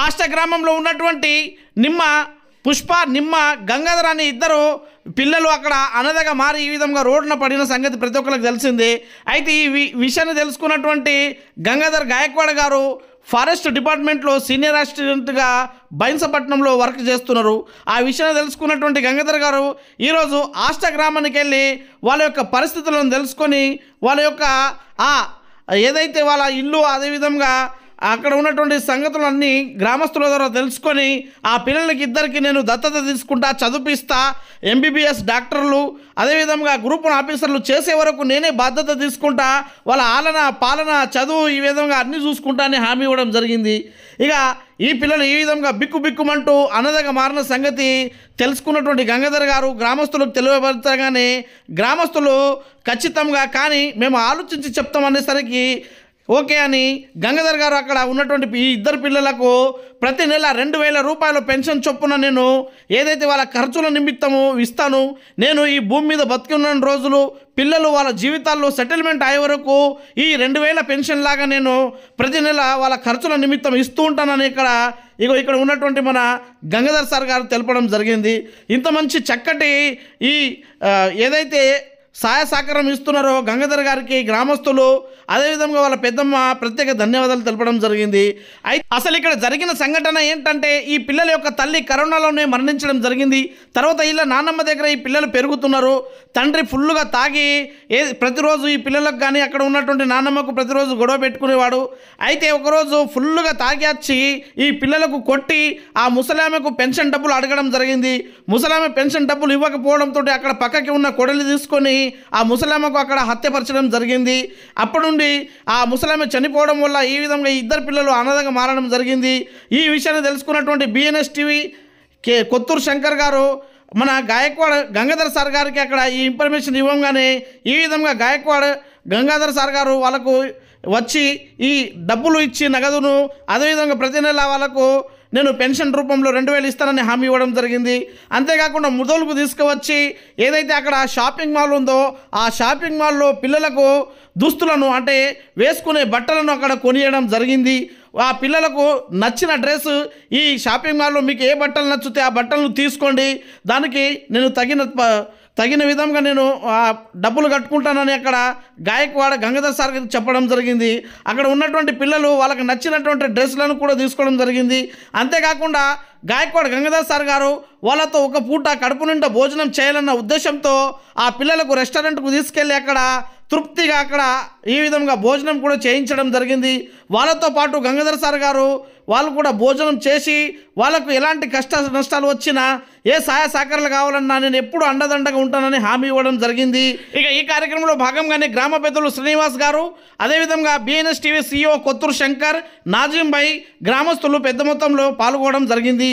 ఆష్ట గ్రామంలో ఉన్నటువంటి నిమ్మ పుష్ప నిమ్మ గంగాధర్ అనే ఇద్దరు పిల్లలు అక్కడ అనదగా మారి ఈ విధంగా రోడ్డున పడిన సంగతి ప్రతి ఒక్కరికి తెలిసిందే. అయితే ఈ విషయాన్ని తెలుసుకున్నటువంటి గంగాధర్ గాయక్వాడ్ గారు ఫారెస్ట్ డిపార్ట్మెంట్లో సీనియర్ అసిస్టెంట్గా బైన్సపట్నంలో వర్క్ చేస్తున్నారు. ఆ విషయాన్ని తెలుసుకున్నటువంటి గంగాధర్ గారు ఈరోజు ఆష్ట గ్రామానికి వెళ్ళి వాళ్ళ యొక్క పరిస్థితులను తెలుసుకొని వాళ్ళ యొక్క ఏదైతే వాళ్ళ ఇల్లు అదేవిధంగా అక్కడ ఉన్నటువంటి సంగతులన్నీ గ్రామస్తుల ద్వారా తెలుసుకొని ఆ పిల్లలకి ఇద్దరికి నేను దత్తత తీసుకుంటా, చదివిస్తా, ఎంబీబీఎస్ డాక్టర్లు అదేవిధంగా గ్రూప్ 1 ఆఫీసర్లు చేసే వరకు నేనే బాధ్యత తీసుకుంటా, వాళ్ళ ఆలన పాలన చదువు ఈ విధంగా అన్నీ చూసుకుంటా అని హామీ ఇవ్వడం జరిగింది. ఇక ఈ పిల్లలు ఈ విధంగా బిక్కుబిక్కుమంటూ అన్నదగా మారిన సంగతి తెలుసుకున్నటువంటి గంగాధర్ గారు గ్రామస్తులకు తెలియపరచగానే గ్రామస్తులు ఖచ్చితంగా కానీ మేము ఆలోచించి చెప్తామనేసరికి ఓకే అని గంగాధర్ గారు అక్కడ ఉన్నటువంటి ఈ ఇద్దరు పిల్లలకు ప్రతి నెల 2000 రూపాయలు పెన్షన్ చొప్పున నేను ఏదైతే వాళ్ళ ఖర్చుల నిమిత్తము ఇస్తాను, నేను ఈ భూమి మీద బతికున్న రోజులు పిల్లలు వాళ్ళ జీవితాల్లో సెటిల్మెంట్ అయ్యే వరకు ఈ 2000 పెన్షన్ లాగా నేను ప్రతి నెల వాళ్ళ ఖర్చుల నిమిత్తం ఇస్తూ ఉంటానని ఇక్కడ ఉన్నటువంటి మన గంగాధర్ సార్ గారు తెలపడం జరిగింది. ఇంత మంచి చక్కటి ఈ ఏదైతే సహాయ సహకారం ఇస్తున్నారో గంగాధర్ గారికి గ్రామస్తులు అదేవిధంగా వాళ్ళ పెద్దమ్మ ప్రత్యేక ధన్యవాదాలు తెలపడం జరిగింది. అయితే అసలు ఇక్కడ జరిగిన సంఘటన ఏంటంటే ఈ పిల్లల యొక్క తల్లి కరోనాలోనే మరణించడం జరిగింది. తర్వాత ఇలా నాన్నమ్మ దగ్గర ఈ పిల్లలు పెరుగుతున్నారు. తండ్రి ఫుల్గా తాగి ప్రతిరోజు ఈ పిల్లలకు కానీ అక్కడ ఉన్నటువంటి నాన్నమ్మకు ప్రతిరోజు గొడవ పెట్టుకునేవాడు. అయితే ఒకరోజు ఫుల్గా తాగి వచ్చి ఈ పిల్లలకు కొట్టి ఆ ముసలామెకు పెన్షన్ డబ్బులు అడగడం జరిగింది. ముసలామె పెన్షన్ డబ్బులు ఇవ్వకపోవడంతో అక్కడ పక్కకి ఉన్న కొడలి తీసుకొని ఆ ముసలామెకు అక్కడ హత్యపరచడం జరిగింది. అప్పటి నుండి ఆ ముసలామె చనిపోవడం వల్ల ఈ విధంగా ఇద్దరు పిల్లలు అనాథగా మారడం జరిగింది. ఈ విషయాన్ని తెలుసుకున్నటువంటి బిఎన్ఎస్ టీవీ కొత్తూరు శంకర్ గారు మన గాయక్వాడ్ గంగాధర్ సార్ గారికి అక్కడ ఈ ఇన్ఫర్మేషన్ ఇవ్వగానే ఈ విధంగా గాయక్వాడ్ గంగాధర్ సార్ గారు వాళ్ళకు వచ్చి ఈ డబ్బులు ఇచ్చి నగదును అదేవిధంగా ప్రతి నెల వాళ్ళకు నేను పెన్షన్ రూపంలో 2000 ఇస్తానని హామీ ఇవ్వడం జరిగింది. అంతేకాకుండా ముదోలుకు తీసుకువచ్చి ఏదైతే అక్కడ షాపింగ్ మాల్ ఉందో ఆ షాపింగ్ మాల్లో పిల్లలకు దుస్తులను అంటే వేసుకునే బట్టలను అక్కడ కొనియడం జరిగింది. ఆ పిల్లలకు నచ్చిన డ్రెస్ ఈ షాపింగ్ మాల్లో మీకు ఏ బట్టలు నచ్చితే ఆ బట్టలను తీసుకోండి, దానికి నేను తగిన విధంగా నేను డబ్బులు కట్టుకుంటానని అక్కడ గాయక్వాడ్ గంగాధర్ సార్ గారికి చెప్పడం జరిగింది. అక్కడ ఉన్నటువంటి పిల్లలు వాళ్ళకి నచ్చినటువంటి డ్రెస్లను కూడా తీసుకోవడం జరిగింది. అంతేకాకుండా గాయక్వాడ్ గంగాధర్ సార్ గారు వాళ్ళతో ఒక పూట కడుపు నిండా భోజనం చేయాలన్న ఉద్దేశంతో ఆ పిల్లలకు రెస్టారెంట్కు తీసుకెళ్ళి అక్కడ తృప్తిగా అక్కడ ఈ విధంగా భోజనం కూడా చేయించడం జరిగింది. వాళ్ళతో పాటు గంగాధర్ సార్ గారు వాళ్ళు కూడా భోజనం చేసి వాళ్ళకు ఎలాంటి కష్ట నష్టాలు వచ్చినా ఏ సహాయ సహకారాలు కావాలన్నా నేను ఎప్పుడు అండదండగా ఉంటానని హామీ ఇవ్వడం జరిగింది. ఇక ఈ కార్యక్రమంలో భాగంగానే గ్రామ పెద్దలు శ్రీనివాస్ గారు అదేవిధంగా BNS TV CEO Kothuru Shankar, Nazim bhai గ్రామస్తులు పెద్ద మొత్తంలో పాల్గొనడం జరిగింది.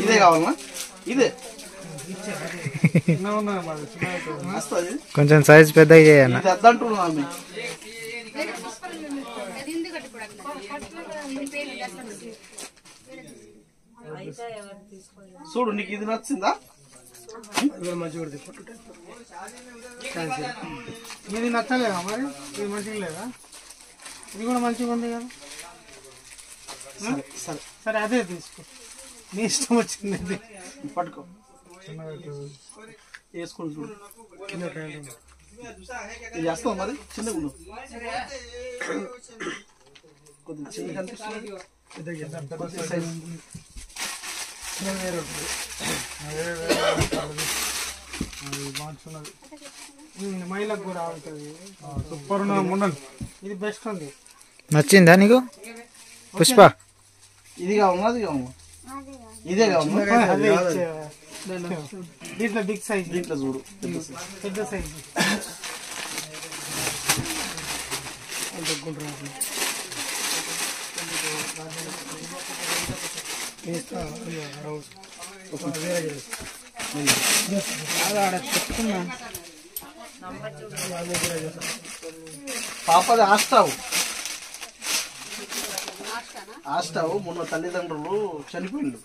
ఇదే కావాలన్నా ఇదే కొంచెం సైజ్ పెద్దగా చేయాలి. చూడు నీకు ఇది నచ్చిందా? ఇది నచ్చలేదా మరి? ఇది మంచిగా లేదా? ఇది కూడా మంచిగా ఉంది కదా. సరే సరే అదే తీసుకో, నీ ఇష్టం వచ్చింది. పట్టుకో వేసుకుని చూడు. ఇది చేస్తావు మరి చిన్నగా ఉండు, కొద్దిగా చిన్న కనిపిస్తుంది. మైలకు కూడా అవుతుంది. సూపర్ ఉండాలి. ఇది బెస్ట్ ఉంది. నచ్చిందా నీకు పుష్ప? ఇది కావాలా అది కావాలా? ఇదే కావాలా? దీంట్లో బిగ్ సైజ్, దీంట్లో చూడు పెద్ద సైజ్. పాపది ఆస్తావు ఆస్టావు మొన్న తల్లిదండ్రులు చనిపోయిండు.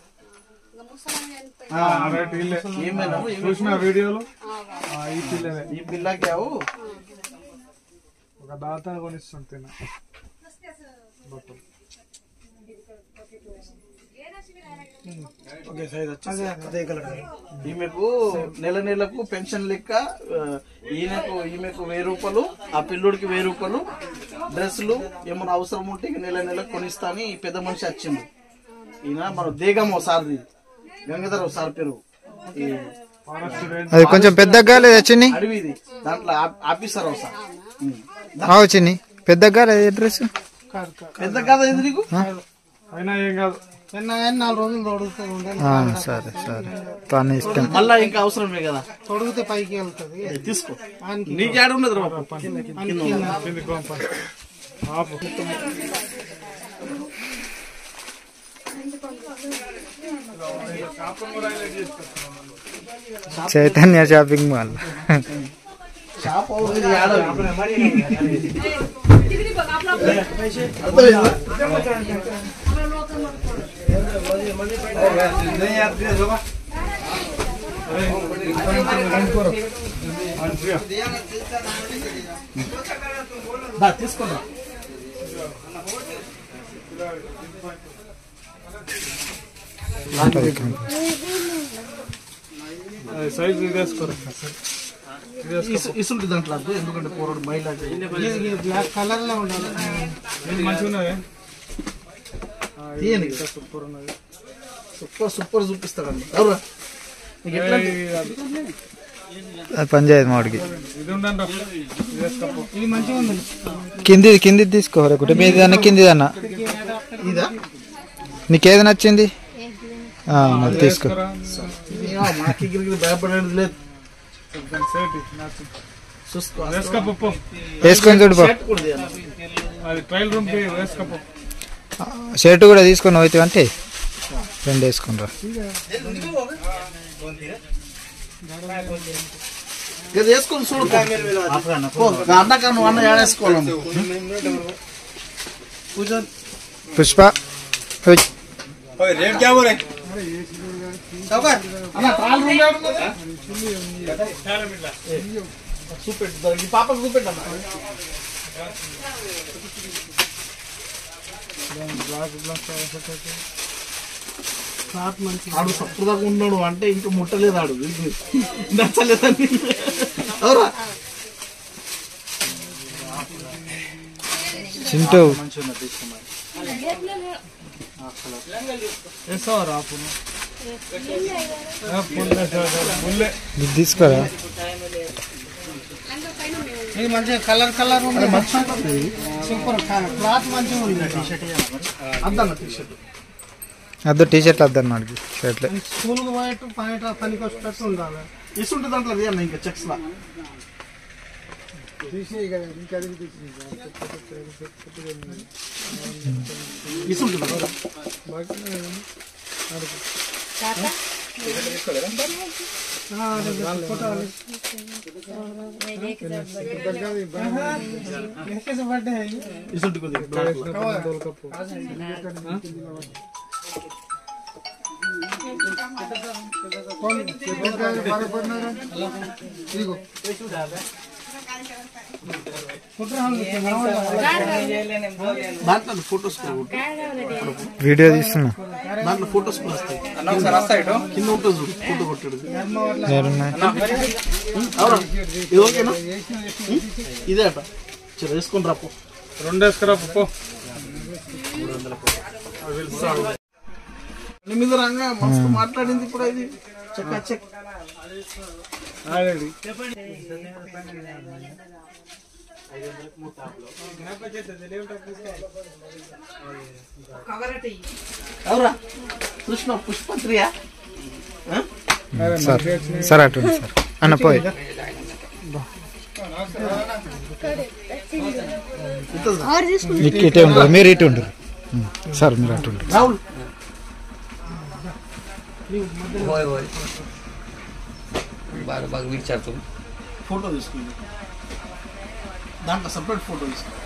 చూసిన వీడియోలో ఈ పిల్లకి ఒక దాత కొనిస్తుంటేనా ఈమెకు నెలకు పెన్షన్ లెక్క ఈమెకు 1000 రూపాయలు, ఆ పిల్లోడికి 1000 రూపాయలు, డ్రెస్సులు ఏమైనా అవసరం ఉంటే నెలకు కొనిస్తా అని పెద్ద మనిషి వచ్చింది. ఈయన మన దేగమో సార్ది, గంగాధర సార్ పేరు. అది కొంచెం పెద్దగా లేదు చిన్ని అడవిది, దాంట్లో ఆఫీసర్ సార్ చిన్ని పెద్దగా లేదు డ్రెస్ పెద్ద కాదా ఇది నీకు? అయినా ఏం కాదు, 4 రోజులు తొడుగుతుంది. సరే సరే తన ఇష్టం. మళ్ళా ఇంకా అవసరమే కదా, తొడిగితే పైకి వెళ్తుంది. తీసుకో, నీకు ఏడు ఉన్నది రా. Chaitanya shopping mall. షాప్ తీసుకున్నా సైజ్ వేసుకోరు, ఇసుంటి దాంట్లో ఎందుకంటే పోరాడు మైల్ బ్లాక్ కలర్ లో ఉండాలి. మంచిగా ఉన్నది, సూపర్ ఉన్నది, సూపర్ చూపిస్తాడండి. ఎవరా అది పనిచేయదు మాడికి. ఇది ఉండండి, ఇది మంచిగా ఉంది. కింది తీసుకోవాలి ఒకటి, మీది అన్న కింది అన్న. ఇదా నీకేది నచ్చింది మరి తీసుకో. మాకి భయపడేది లేదు, వేసుకొని చూడు. అది ట్రయల్ రూమ్ వేసుకోపో. షర్ట్ కూడా తీసుకొని పోతే అంటే 2 వేసుకుని రా. వేసుకొని చూడు అన్నక నువ్వు అన్న ఏడేసుకోవాలి. పుష్ప చూపెట్టు, పాపకు చూపెట్టమ్మా. ఆడు సప్పుడు దాకా ఉన్నాడు అంటే ఇంకా ముట్టలేదు, ఆడు నచ్చలేదని. అవురా చింటూ తీసుకోరా. ఇది మంచిగా కలర్ ఉంది, సూపర్ క్లాత్ మంచిగా ఉంది. అద్దరు టీషర్ట్ అద్దరు మనకి షర్ట్లే. స్కూల్కి పోయేట్టు పనికి వచ్చేటట్టు ఉండాలి. ఇసుంటే దాంట్లో అన్న ఇంకా చెక్స్ లా ఇసుంటుంది. దాంట్లో ఫోటోస్ వీడియో తీస్తున్నా, దాంట్లో ఫోటోస్ కూడా వస్తాయి. కింద ఉంటుంది చూడు, ఫోటో కొట్టాడు. అవునా ఇది ఓకేనా? ఇదే అట వేసుకుని రాపో, 2 వేసుకురా పో. మీద రంగా మస్తు మాట్లాడింది ఇప్పుడు. ఇది చెక్ చెక్ ఎవరా కృష్ణ పుష్పత్రియా? సార్ సార్ అటు సార్ అన్న పోయి. ఇటే ఉండరు, మీరు ఇటు ఉండరు సార్, మీరు అటు ఉండరు. రాహుల్ ఫోటో తీసుకుంది, దాంట్లో సపరేట్ ఫోటో తీసుకుంది.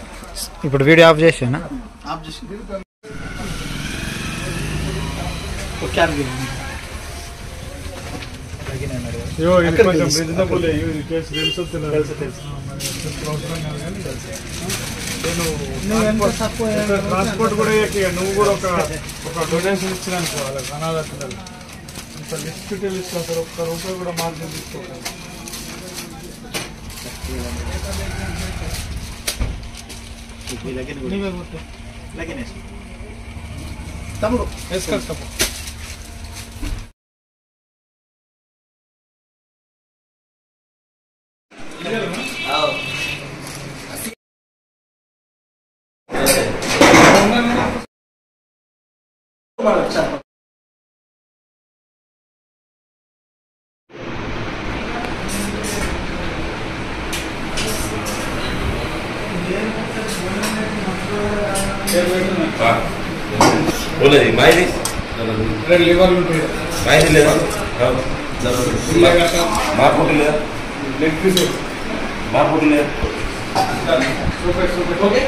ఇప్పుడు వీడియో ఆఫ్ చేసానా? ఆఫ్ చేసి ఒక క్యాన్ ఇది కొంచెం రీజనబుల్ ఇది కేసు తెలుసు ట్రాన్స్పోర్ట్ కూడా నువ్వు కూడా ఒక డొనేషన్ ఇచ్చినాను వాళ్ళకి అనాథ పిల్లలు ఇంత లిస్ట్ ఇస్తాను సార్, ఒక్క రూపాయి కూడా మార్జిన్ తీసుకోవాలి. తమ్ముడు వేసుకోవాలి తమ్ముడు. बोले मायरी లివర్ ఉంటుంది, मायरी ले मार फुट ले లెగ్ పీస్ मार फुट ले ఓకే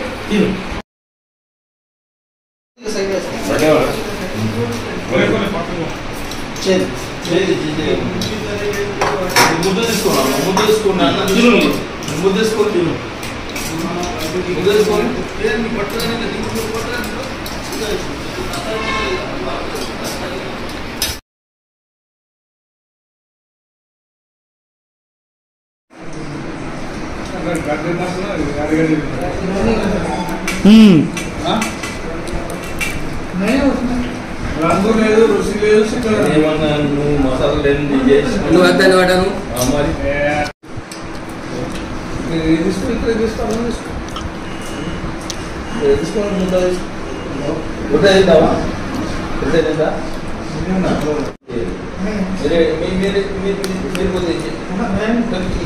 बड़े वाला ముద్ద తీసుకున్నాను తిను ముద్ద తీసుకొని తిను ముద్ద తీసుకొని రంగు లేదు, రుచి లేదు, ఏమన్నా నువ్వు మసాలా లేని నువ్వు వద్దని వాడాను మరి తీసుకొని ముద్ద ముద్ద తింటావా తింటా మీరు కొద్దిగా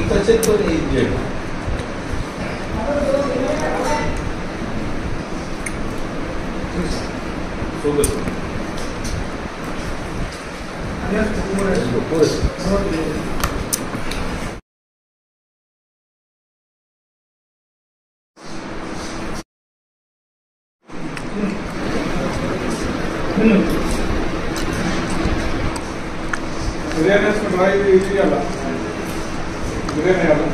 ఇక్కడ చెప్పుకొని ఇది చేయండి. బిర్యానీ వేసుకుంటారా? ఇది ఇవ్వాలా బిర్యానీ ఇవ్వాలా?